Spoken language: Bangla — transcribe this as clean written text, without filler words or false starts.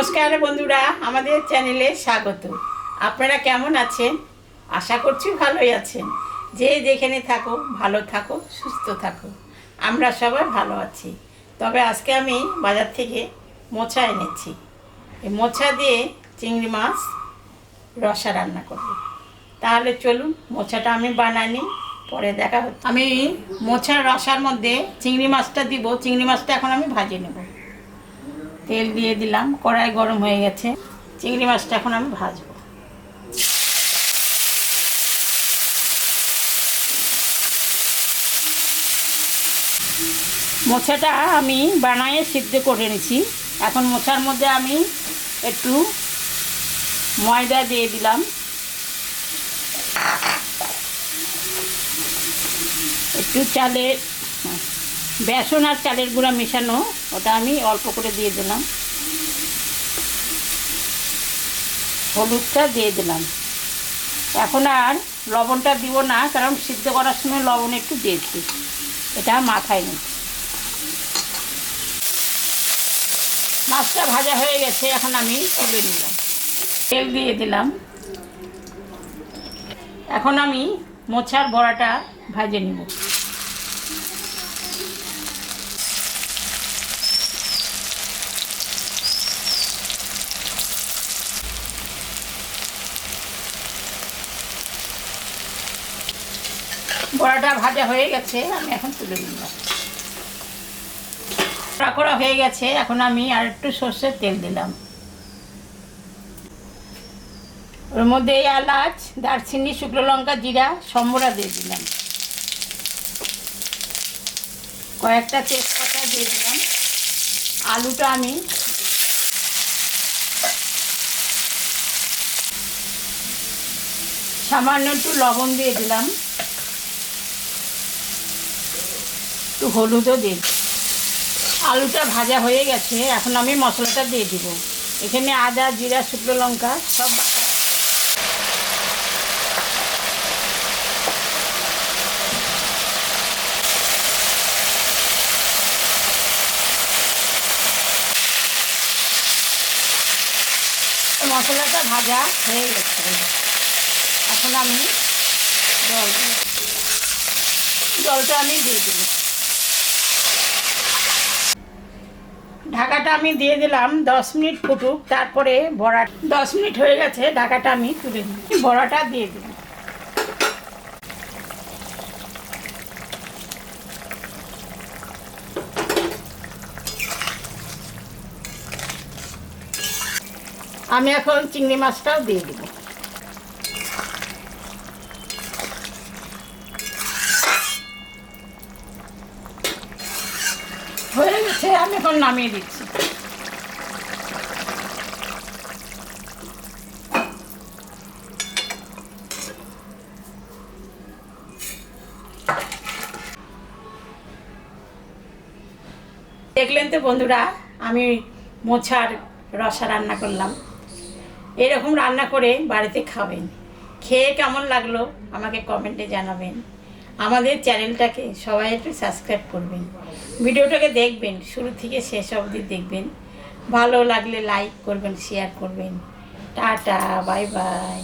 নমস্কার বন্ধুরা, আমাদের চ্যানেলে স্বাগত। আপনারা কেমন আছেন? আশা করছি ভালোই আছেন। যে যেখানে থাকো ভালো থাকো, সুস্থ থাকো। আমরা সবাই ভালো আছি। তবে আজকে আমি বাজার থেকে মোচা এনেছি। এই মোচা দিয়ে চিংড়ি মাছ রসা রান্না করব। তাহলে চলুন মোচাটা আমি বানাই, পরে দেখা হচ্ছে। আমি মোচার রসার মধ্যে চিংড়ি মাছটা দিব। চিংড়ি মাছটা এখন আমি ভাজে নেব। তেল দিয়ে দিলাম, কড়াই গরম হয়ে গেছে। চিংড়ি মাছটা এখন আমি ভাজবো। মোচাটা আমি বানিয়ে সিদ্ধ করে নিয়েছি। এখন মোচার মধ্যে আমি একটু ময়দা দিয়ে দিলাম, একটু চালের বেসন আর চালের গুঁড়া মেশানো, ওটা আমি অল্প করে দিয়ে দিলাম। হলুদটা দিয়ে দিলাম। এখন আর লবণটা দিব না, কারণ সিদ্ধ করার সময় লবণ একটু দিয়েছি, এটা মাথায় নিচ্ছি। মাছটা ভাজা হয়ে গেছে, এখন আমি তুলে নিলাম। তেল দিয়ে দিলাম। এখন আমি মোচার বড়াটা ভাজে নিব। বড়াটা ভাজা হয়ে গেছে, আমি এখন তুলে নিলাম। কড়া হয়ে গেছে, এখন আমি আর একটু সর্ষের তেল দিলাম। ওর মধ্যে এলাচ, দারচিনি, শুকনো লঙ্কা, জিরা, সম্বরা দিয়ে দিলাম। কয়েকটা তেজপাতা দিয়ে দিলাম। আলুটা আমি সামান্য একটু লবণ দিয়ে দিলাম, একটু হলুদও দিয়ে দিলাম। আলুটা ভাজা হয়ে গেছে, এখন আমি মশলাটা দিয়ে দিব। এখানে আদা, জিরা, শুকনো লঙ্কা সব বাটা। মশলাটা ভাজা হয়ে গেছে, এখন আমি জলটা আমি দিয়ে দেব। ঢাকাটা আমি দিয়ে দিলাম, 10 মিনিট ফুটুক, তারপরে বড়া। 10 মিনিট হয়ে গেছে, ঢাকাটা আমি তুলে দিই। বড়াটা দিয়ে দিলাম। আমি এখন চিংড়ি মাছটাও দিয়ে দেব। হয়ে গেছে, আমি এখন নামিয়ে দিচ্ছি। দেখলেন তো বন্ধুরা, আমি মোচার রসা রান্না করলাম। এরকম রান্না করে বাড়িতে খাবেন। খেয়ে কেমন লাগলো আমাকে কমেন্টে জানাবেন। আমাদের চ্যানেলটাকে সবাই একটু সাবস্ক্রাইব করবেন। ভিডিওটাকে দেখবেন, শুরু থেকে শেষ অবধি দেখবেন। ভালো লাগলে লাইক করবেন, শেয়ার করবেন। Tata, bye bye.